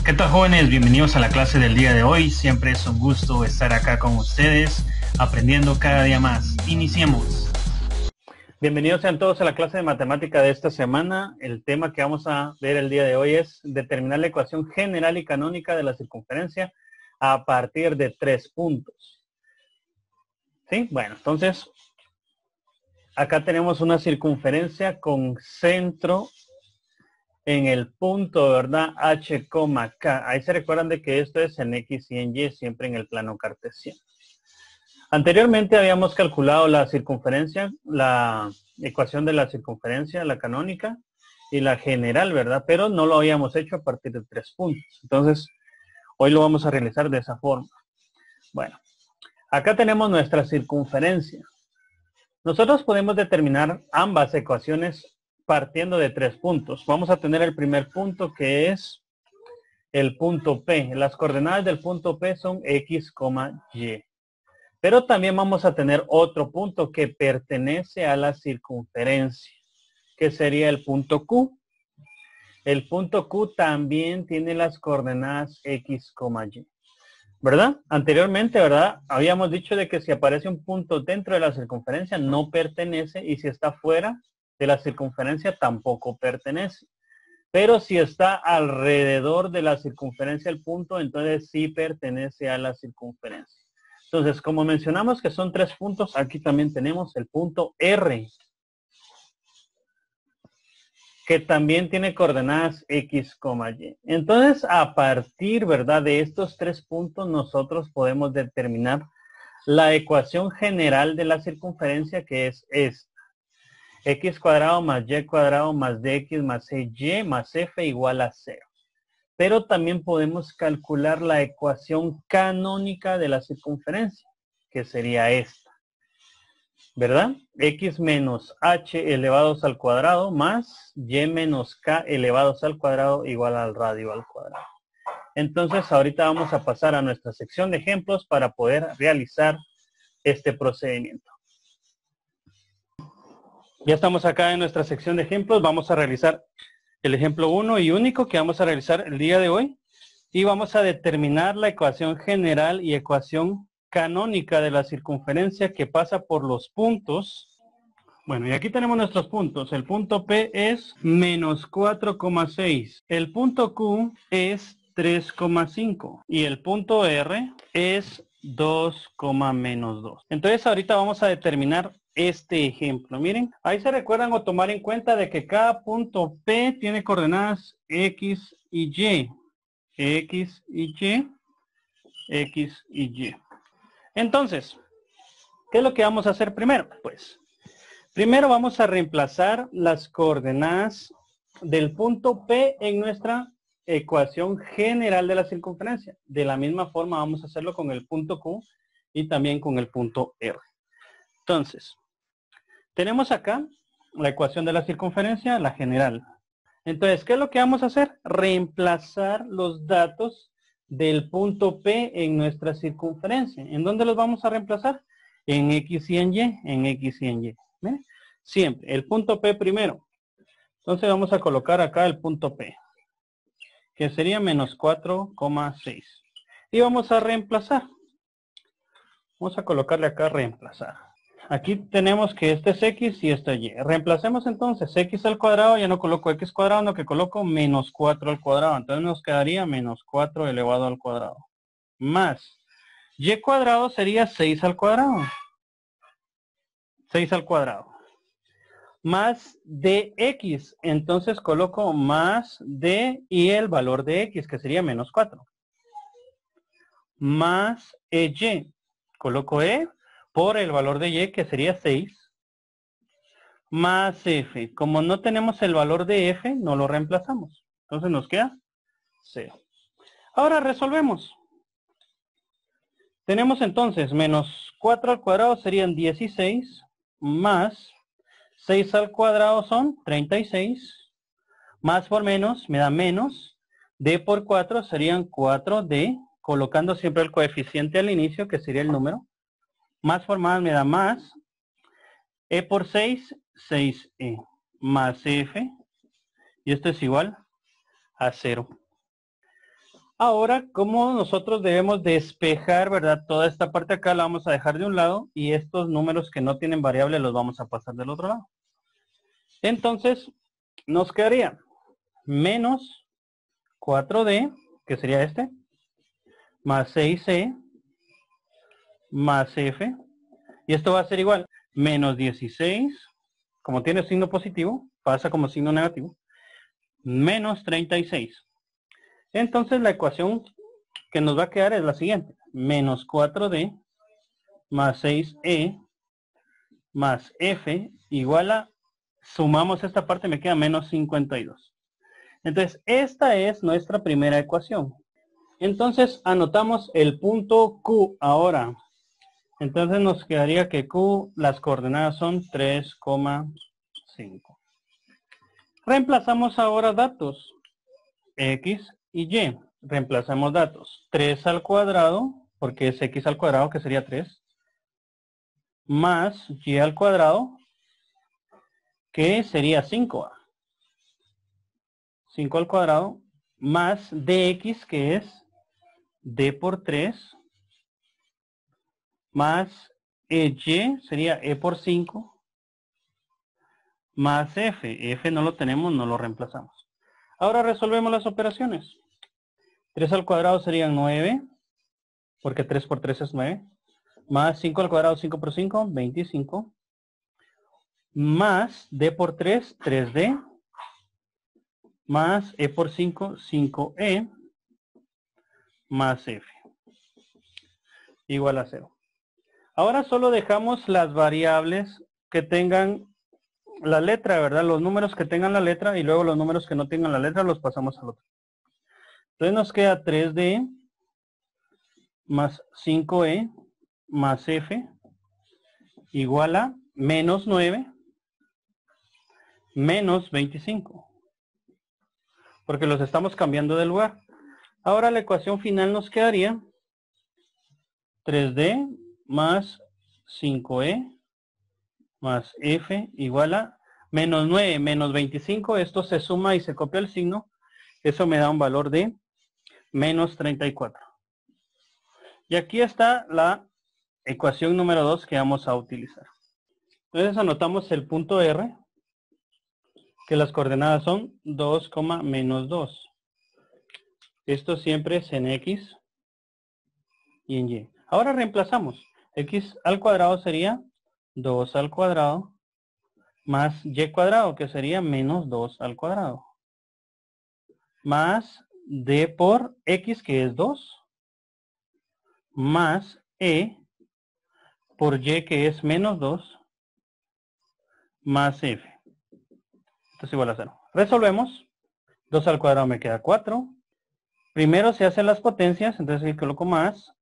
¿Qué tal, jóvenes? Bienvenidos a la clase del día de hoy. Siempre es un gusto estar acá con ustedes, aprendiendo cada día más. Iniciemos. Bienvenidos sean todos a la clase de matemática de esta semana. El tema que vamos a ver el día de hoy es determinar la ecuación general y canónica de la circunferencia a partir de 3 puntos. ¿Sí? Bueno, entonces, acá tenemos una circunferencia con centro en el punto, ¿verdad? H, K. Ahí se recuerdan de que esto es en X y en Y, siempre en el plano cartesiano. Anteriormente habíamos calculado la circunferencia, la ecuación de la circunferencia, la canónica y la general, ¿verdad? Pero no lo habíamos hecho a partir de 3 puntos. Entonces, hoy lo vamos a realizar de esa forma. Bueno, acá tenemos nuestra circunferencia. Nosotros podemos determinar ambas ecuaciones partiendo de 3 puntos. Vamos a tener el primer punto, que es el punto P. Las coordenadas del punto P son X, Y. Pero también vamos a tener otro punto que pertenece a la circunferencia, que sería el punto Q. El punto Q también tiene las coordenadas X, Y. ¿Verdad? Anteriormente, ¿verdad? Habíamos dicho de que si aparece un punto dentro de la circunferencia no pertenece, y si está fuera de la circunferencia tampoco pertenece. Pero si está alrededor de la circunferencia el punto, entonces sí pertenece a la circunferencia. Entonces, como mencionamos que son 3 puntos, aquí también tenemos el punto R, que también tiene coordenadas X, Y. Entonces, a partir, ¿verdad?, de estos 3 puntos, nosotros podemos determinar la ecuación general de la circunferencia, que es esta. X cuadrado más Y cuadrado más DX más CY más F igual a 0. Pero también podemos calcular la ecuación canónica de la circunferencia, que sería esta, ¿verdad? X menos H elevados al cuadrado más Y menos K elevados al cuadrado igual al radio al cuadrado. Entonces, ahorita vamos a pasar a nuestra sección de ejemplos para poder realizar este procedimiento. Ya estamos acá en nuestra sección de ejemplos. Vamos a realizar el ejemplo 1 y único que vamos a realizar el día de hoy. Y vamos a determinar la ecuación general y ecuación canónica de la circunferencia que pasa por los puntos. Bueno, y aquí tenemos nuestros puntos. El punto P es menos 4,6. El punto Q es 3,5. Y el punto R es 2, menos 2. Entonces ahorita vamos a determinar este ejemplo. Miren, ahí se recuerdan o tomar en cuenta de que cada punto P tiene coordenadas X y Y. X y Y. X y Y. Entonces, ¿qué es lo que vamos a hacer primero? Pues, primero vamos a reemplazar las coordenadas del punto P en nuestra ecuación general de la circunferencia. De la misma forma vamos a hacerlo con el punto Q y también con el punto R. Entonces, tenemos acá la ecuación de la circunferencia, la general. Entonces, ¿qué es lo que vamos a hacer? Reemplazar los datos del punto P en nuestra circunferencia. ¿En dónde los vamos a reemplazar? En X y en Y, en X y en Y. ¿Ven? Siempre, el punto P primero. Entonces vamos a colocar acá el punto P, que sería menos 4,6. Y vamos a reemplazar. Vamos a colocarle acá reemplazar. Aquí tenemos que este es X y este es Y. Reemplacemos entonces X al cuadrado. Ya no coloco X cuadrado, no, que coloco menos 4 al cuadrado. Entonces nos quedaría menos 4 elevado al cuadrado. Más Y cuadrado sería 6 al cuadrado. 6 al cuadrado. Más dx. Entonces coloco más d y el valor de x, que sería menos 4. Más y. Coloco e por el valor de y, que sería 6. Más f. Como no tenemos el valor de f, no lo reemplazamos. Entonces nos queda 0. Ahora resolvemos. Tenemos entonces menos 4 al cuadrado serían 16. Más 6 al cuadrado son 36. Más por menos me da menos. D por 4 serían 4D. Colocando siempre el coeficiente al inicio, que sería el número. Más por más me da más. E por 6, 6E. Más F. Y esto es igual a 0. Ahora, ¿cómo nosotros debemos despejar, verdad? Toda esta parte acá la vamos a dejar de un lado y estos números que no tienen variable los vamos a pasar del otro lado. Entonces, nos quedaría menos 4D, que sería este, más 6C, más F, y esto va a ser igual, menos 16, como tiene signo positivo, pasa como signo negativo, menos 36. Entonces la ecuación que nos va a quedar es la siguiente, menos 4D más 6E más F igual a, sumamos esta parte, me queda menos 52. Entonces, esta es nuestra primera ecuación. Entonces, anotamos el punto Q ahora. Entonces, nos quedaría que Q, las coordenadas son 3,5. Reemplazamos ahora datos, X y Y. Reemplazamos datos, 3 al cuadrado, porque es X al cuadrado, que sería 3, más Y al cuadrado, que sería 5A. 5 al cuadrado, más dx, que es d por 3, más y sería e por 5, más f no lo tenemos, no lo reemplazamos. Ahora resolvemos las operaciones. 3 al cuadrado serían 9, porque 3 por 3 es 9, más 5 al cuadrado, 5 por 5, 25, más d por 3, 3d, más e por 5, 5e, más f, igual a 0. Ahora solo dejamos las variables que tengan la letra, ¿verdad? Los números que tengan la letra y luego los números que no tengan la letra los pasamos al otro. Entonces nos queda 3D más 5E más F igual a menos 9 menos 25. Porque los estamos cambiando de lugar. Ahora la ecuación final nos quedaría 3D más 5E más F igual a menos 9 menos 25. Esto se suma y se copia el signo. Eso me da un valor de menos 34. Y aquí está la ecuación número 2 que vamos a utilizar. Entonces anotamos el punto R, que las coordenadas son 2, menos 2. Esto siempre es en X y en Y. Ahora reemplazamos. X al cuadrado sería 2 al cuadrado más Y cuadrado, que sería menos 2 al cuadrado. Más D por X, que es 2. Más E por Y, que es menos 2. Más F. Esto es igual a 0. Resolvemos. 2 al cuadrado me queda 4. Primero se hacen las potencias, entonces aquí coloco más.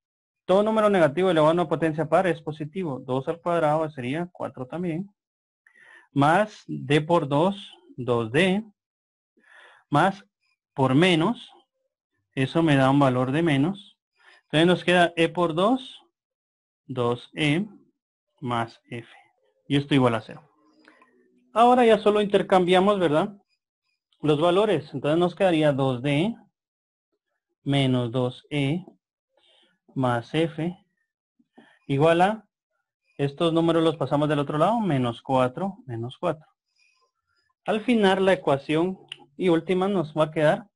Todo número negativo elevado a una potencia par es positivo. 2 al cuadrado sería 4 también. Más D por 2, 2D. Más por menos. Eso me da un valor de menos. Entonces nos queda E por 2, 2E más F. Y esto igual a 0. Ahora ya solo intercambiamos, ¿verdad? Los valores. Entonces nos quedaría 2D menos 2E más F igual a, estos números los pasamos del otro lado, menos 4, menos 4. Al final la ecuación y última nos va a quedar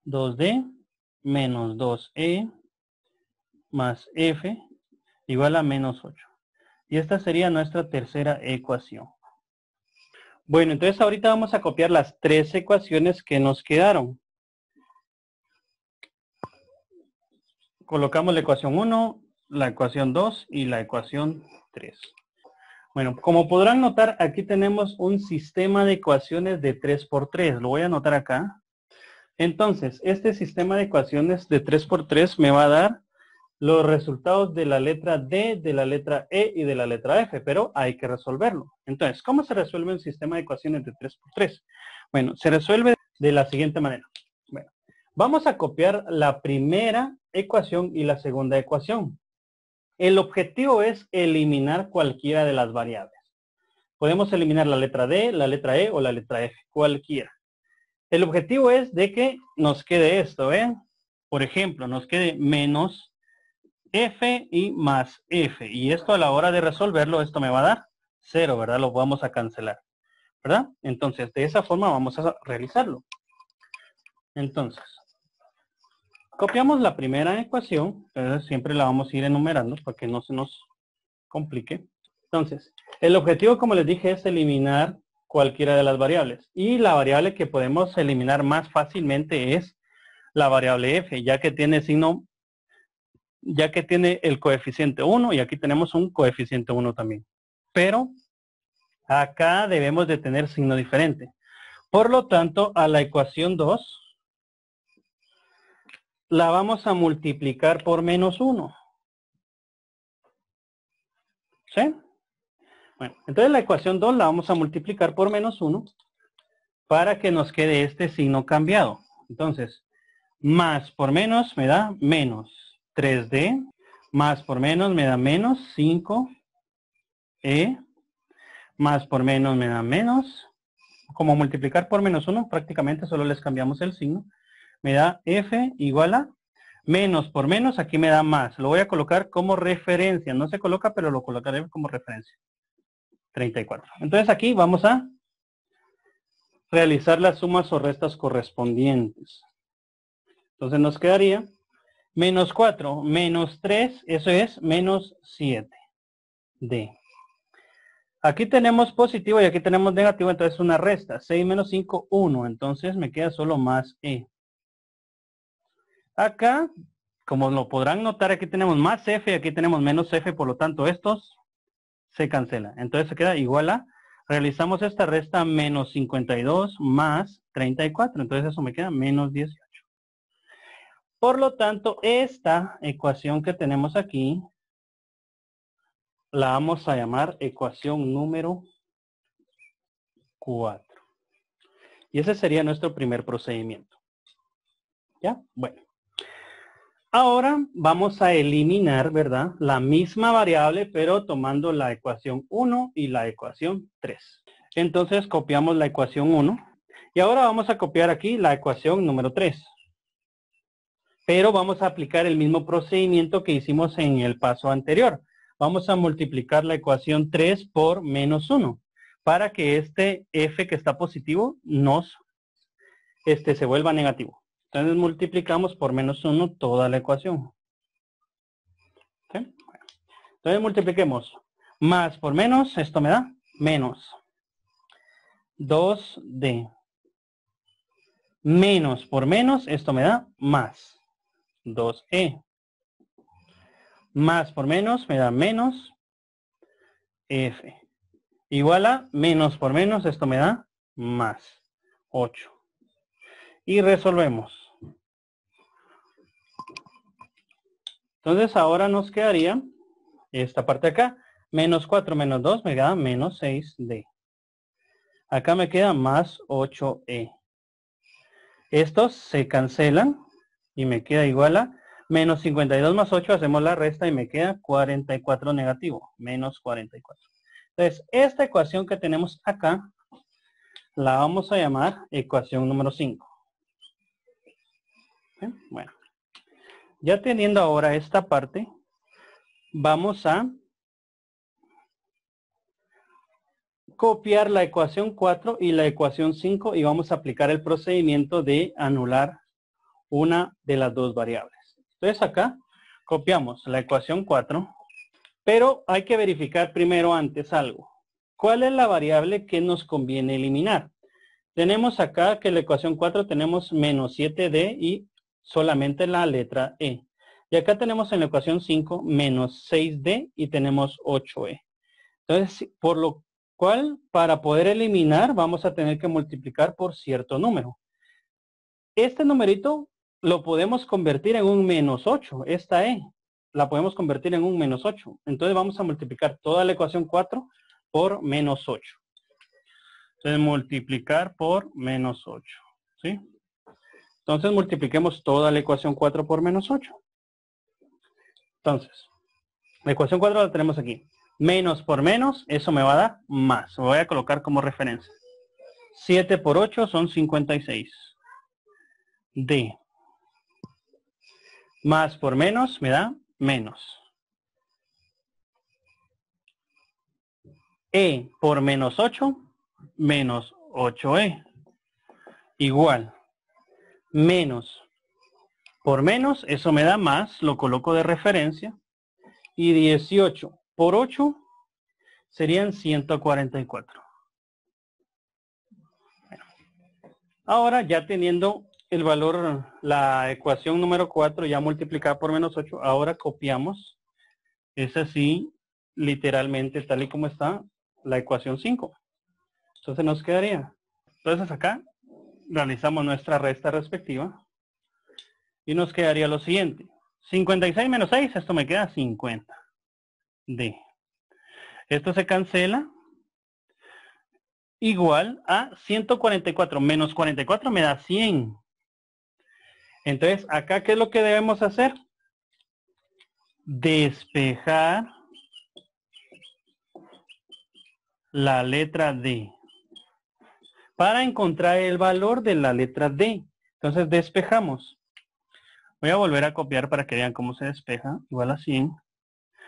2D menos 2E más F igual a menos 8. Y esta sería nuestra tercera ecuación. Bueno, entonces ahorita vamos a copiar las tres ecuaciones que nos quedaron. Colocamos la ecuación 1, la ecuación 2 y la ecuación 3. Bueno, como podrán notar, aquí tenemos un sistema de ecuaciones de 3 por 3. Lo voy a anotar acá. Entonces, este sistema de ecuaciones de 3 por 3 me va a dar los resultados de la letra D, de la letra E y de la letra F, pero hay que resolverlo. Entonces, ¿cómo se resuelve un sistema de ecuaciones de 3 por 3? Bueno, se resuelve de la siguiente manera. Bueno, vamos a copiar la primera ecuación y la segunda ecuación. El objetivo es eliminar cualquiera de las variables. Podemos eliminar la letra D, la letra E o la letra F, cualquiera. El objetivo es de que nos quede esto, ¿ven? por ejemplo, nos quede menos f y más f. Y esto a la hora de resolverlo, esto me va a dar 0, ¿verdad? Lo vamos a cancelar, ¿verdad? Entonces, de esa forma vamos a realizarlo. Entonces, copiamos la primera ecuación. Siempre la vamos a ir enumerando para que no se nos complique. Entonces, el objetivo, como les dije, es eliminar cualquiera de las variables. Y la variable que podemos eliminar más fácilmente es la variable f, ya que tiene el coeficiente 1 y aquí tenemos un coeficiente 1 también. Pero acá debemos de tener signo diferente. Por lo tanto, a la ecuación 2 la vamos a multiplicar por menos 1. ¿Sí? Bueno, entonces la ecuación 2 la vamos a multiplicar por menos 1 para que nos quede este signo cambiado. Entonces, más por menos me da menos 3D, más por menos me da menos 5E, más por menos me da menos, como multiplicar por menos 1, prácticamente solo les cambiamos el signo, me da F igual a menos por menos, aquí me da más. Lo voy a colocar como referencia, no se coloca, pero lo colocaré como referencia. 34. Entonces aquí vamos a realizar las sumas o restas correspondientes. Entonces nos quedaría menos 4 menos 3, eso es menos 7. D. Aquí tenemos positivo y aquí tenemos negativo, entonces una resta. 6 menos 5, 1. Entonces me queda solo más E. Acá, como lo podrán notar, aquí tenemos más F y aquí tenemos menos F, por lo tanto estos se cancelan. Entonces se queda igual a, realizamos esta resta, menos 52 más 34. Entonces eso me queda menos 18. Por lo tanto, esta ecuación que tenemos aquí, la vamos a llamar ecuación número 4. Y ese sería nuestro primer procedimiento. ¿Ya? Bueno. Ahora vamos a eliminar, ¿verdad? La misma variable, pero tomando la ecuación 1 y la ecuación 3. Entonces copiamos la ecuación 1. Y ahora vamos a copiar aquí la ecuación número 3. Pero vamos a aplicar el mismo procedimiento que hicimos en el paso anterior. Vamos a multiplicar la ecuación 3 por menos 1. Para que este f que está positivo se vuelva negativo. Entonces multiplicamos por menos 1 toda la ecuación. ¿Sí? Entonces multipliquemos más por menos, esto me da menos 2D. Menos por menos, esto me da más 2E. Más por menos me da menos F. Igual a menos por menos, esto me da más 8. Y resolvemos. Entonces ahora nos quedaría esta parte de acá. Menos 4 menos 2 me da menos 6D. Acá me queda más 8E. Estos se cancelan y me queda igual a menos 52 más 8. Hacemos la resta y me queda 44 negativo. Menos 44. Entonces, esta ecuación que tenemos acá la vamos a llamar ecuación número 5. ¿Sí? Bueno. Ya teniendo ahora esta parte, vamos a copiar la ecuación 4 y la ecuación 5 y vamos a aplicar el procedimiento de anular una de las dos variables. Entonces acá copiamos la ecuación 4, pero hay que verificar primero antes algo. ¿Cuál es la variable que nos conviene eliminar? Tenemos acá que la ecuación 4 tenemos menos 7D y solamente la letra E. Y acá tenemos en la ecuación 5 menos 6D y tenemos 8E. Entonces, por lo cual, para poder eliminar, vamos a tener que multiplicar por cierto número. Este numerito lo podemos convertir en un menos 8. Esta E la podemos convertir en un menos 8. Entonces vamos a multiplicar toda la ecuación 4 por menos 8. Entonces multiplicar por menos 8. ¿Sí? Entonces multipliquemos toda la ecuación 4 por menos 8. Entonces, la ecuación 4 la tenemos aquí. Menos por menos, eso me va a dar más. Lo voy a colocar como referencia. 7 por 8 son 56. D. Más por menos me da menos. E por menos 8, menos 8E. Igual. Menos por menos, eso me da más, lo coloco de referencia. Y 18 por 8 serían 144. Bueno, ahora ya teniendo el valor, la ecuación número 4 ya multiplicada por menos 8, ahora copiamos. Es así, literalmente, tal y como está la ecuación 5. Entonces nos quedaría. Entonces acá realizamos nuestra resta respectiva. Y nos quedaría lo siguiente. 56 menos 6, esto me queda 50. D. Esto se cancela. Igual a 144 menos 44 me da 100. Entonces, acá, ¿qué es lo que debemos hacer? Despejar la letra D. Para encontrar el valor de la letra D. Entonces, despejamos. Voy a volver a copiar para que vean cómo se despeja. Igual a 100.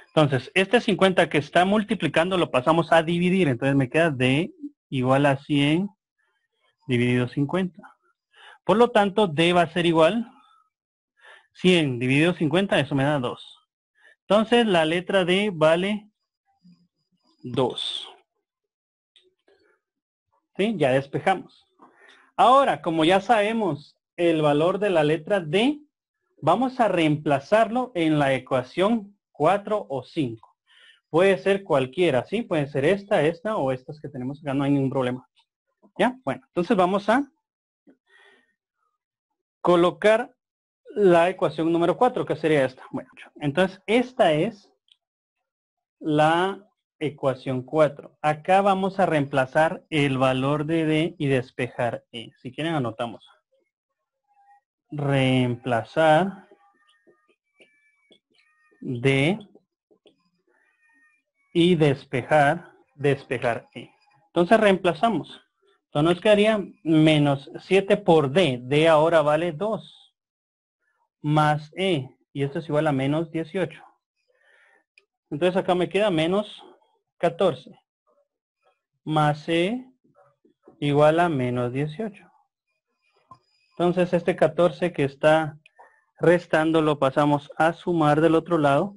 Entonces, este 50 que está multiplicando lo pasamos a dividir. Entonces, me queda D igual a 100 dividido 50. Por lo tanto, D va a ser igual 100 dividido 50, eso me da 2. Entonces, la letra D vale 2. ¿Sí? Ya despejamos. Ahora, como ya sabemos el valor de la letra D, vamos a reemplazarlo en la ecuación 4 o 5. Puede ser cualquiera, ¿sí? Puede ser esta o estas que tenemos acá, no hay ningún problema. ¿Ya? Bueno, entonces vamos a colocar la ecuación número 4, que sería esta. Bueno, entonces esta es la ecuación 4. Acá vamos a reemplazar el valor de D y despejar E. Si quieren anotamos. Reemplazar D y despejar E. Entonces reemplazamos. Entonces nos quedaría menos 7 por D. D ahora vale 2. Más E. Y esto es igual a menos 18. Entonces acá me queda menos 14. Más E igual a menos 18. Entonces este 14 que está restando lo pasamos a sumar del otro lado.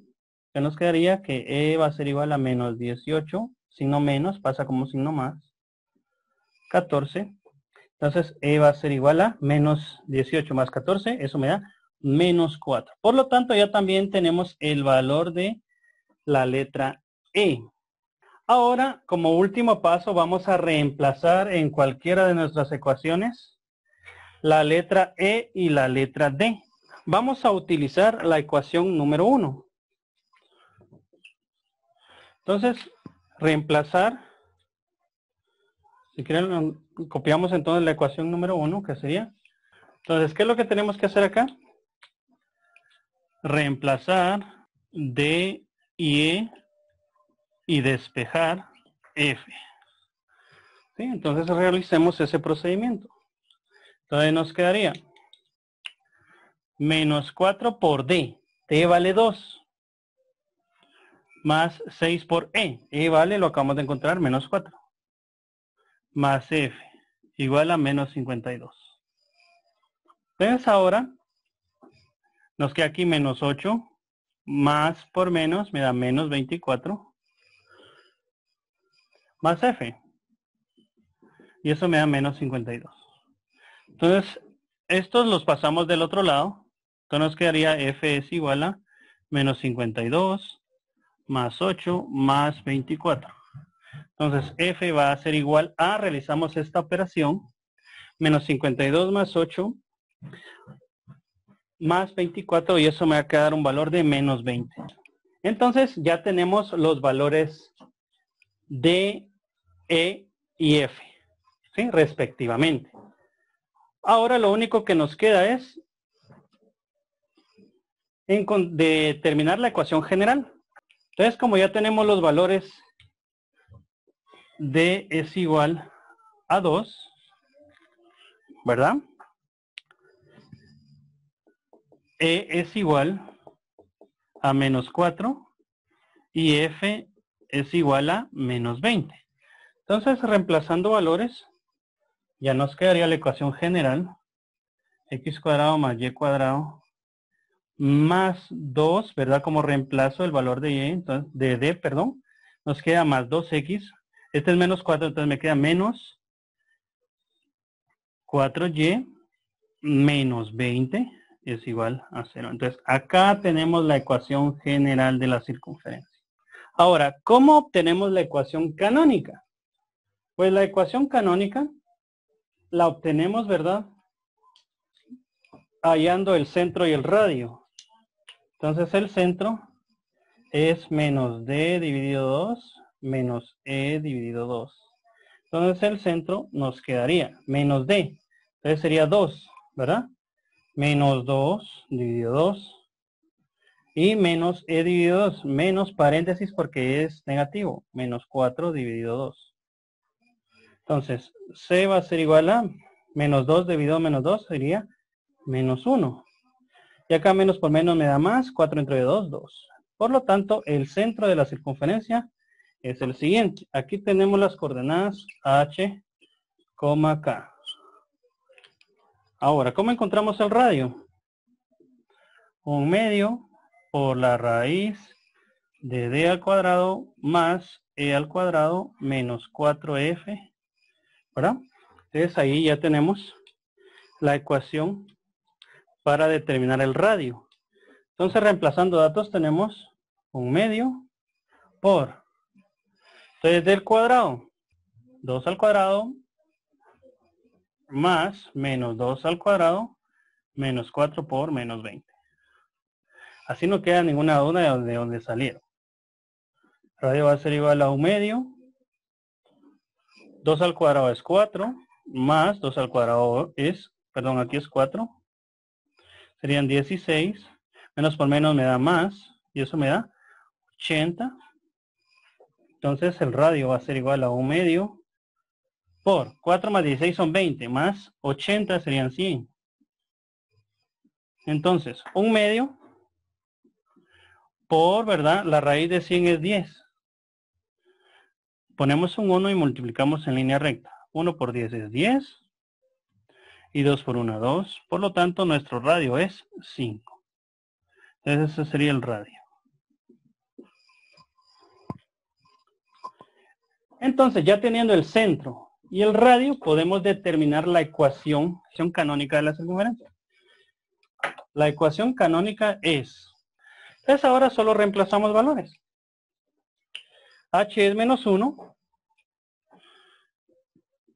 Que nos quedaría que E va a ser igual a menos 18. Signo menos pasa como signo más. 14. Entonces E va a ser igual a menos 18 más 14. Eso me da menos 4. Por lo tanto ya también tenemos el valor de la letra E. Ahora, como último paso, vamos a reemplazar en cualquiera de nuestras ecuaciones la letra E y la letra D. Vamos a utilizar la ecuación número 1. Entonces, reemplazar, si quieren, copiamos entonces la ecuación número 1, que sería. Entonces, ¿qué es lo que tenemos que hacer acá? Reemplazar D y E y despejar F. ¿Sí? Entonces, realicemos ese procedimiento. Entonces, nos quedaría menos 4 por D. D vale 2. Más 6 por E. E vale, lo acabamos de encontrar, menos 4. Más F. Igual a menos 52. Entonces ahora nos queda aquí menos 8. Más por menos me da menos 24. Más F. Y eso me da menos 52. Entonces, estos los pasamos del otro lado. Entonces nos quedaría F es igual a menos 52 más 8 más 24. Entonces, F va a ser igual a, realizamos esta operación, menos 52 más 8 más 24, y eso me va a quedar un valor de menos 20. Entonces, ya tenemos los valores D, E y F, ¿sí? Respectivamente. Ahora lo único que nos queda es determinar la ecuación general. Entonces, como ya tenemos los valores, D es igual a 2, ¿verdad? E es igual a menos 4 y F es igual a menos 20. Entonces, reemplazando valores, ya nos quedaría la ecuación general, x cuadrado más y cuadrado, más 2, ¿verdad? Como reemplazo el valor de y, entonces, de d, perdón, nos queda más 2x. Este es menos 4, entonces me queda menos 4y menos 20 es igual a 0. Entonces, acá tenemos la ecuación general de la circunferencia. Ahora, ¿cómo obtenemos la ecuación canónica? Pues la ecuación canónica la obtenemos, ¿verdad? Hallando el centro y el radio. Entonces el centro es menos d dividido 2 menos e dividido 2. Entonces el centro nos quedaría menos d. Entonces sería 2, ¿verdad? Menos 2 dividido 2. Y menos e dividido 2. Menos paréntesis porque es negativo. Menos 4 dividido 2. Entonces c va a ser igual a menos 2 dividido menos 2 sería menos 1. Y acá menos por menos me da más, 4 entre 2, 2. Por lo tanto, el centro de la circunferencia es el siguiente. Aquí tenemos las coordenadas H, K. Ahora, ¿cómo encontramos el radio? 1/2 por la raíz de d al cuadrado más e al cuadrado menos 4f, ¿verdad? Entonces ahí ya tenemos la ecuación para determinar el radio. Entonces, reemplazando datos, tenemos 1/2 por, entonces del cuadrado, 2 al cuadrado, más menos 2 al cuadrado, menos 4 por menos 20. Así no queda ninguna duda de dónde salieron. El radio va a ser igual a 1/2, 2 al cuadrado es 4, más 2 al cuadrado es, perdón, aquí es 4, serían 16, menos por menos me da más, y eso me da 80. Entonces el radio va a ser igual a 1/2 por 4 más 16 son 20, más 80 serían 100. Entonces, 1/2 por, ¿verdad? La raíz de 100 es 10. Ponemos un 1 y multiplicamos en línea recta. 1 por 10 es 10. Y 2 por 1, 2. Por lo tanto, nuestro radio es 5. Entonces, ese sería el radio. Entonces, ya teniendo el centro y el radio, podemos determinar la ecuación canónica de la circunferencia. La ecuación canónica es... Entonces, ahora solo reemplazamos valores. H es menos 1.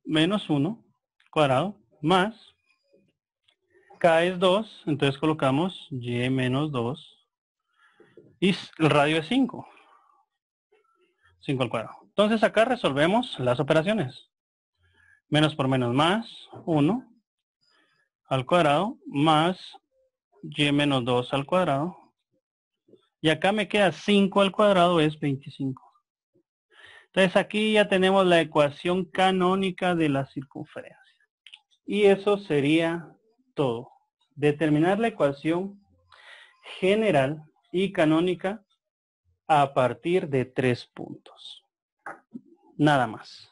Menos 1 cuadrado más K es 2, entonces colocamos y menos 2 y el radio es 5. 5 al cuadrado. Entonces acá resolvemos las operaciones. Menos por menos más 1 al cuadrado más y menos 2 al cuadrado. Y acá me queda 5 al cuadrado es 25. Entonces aquí ya tenemos la ecuación canónica de la circunferencia. Y eso sería todo. Determinar la ecuación general y canónica a partir de 3 puntos. Nada más.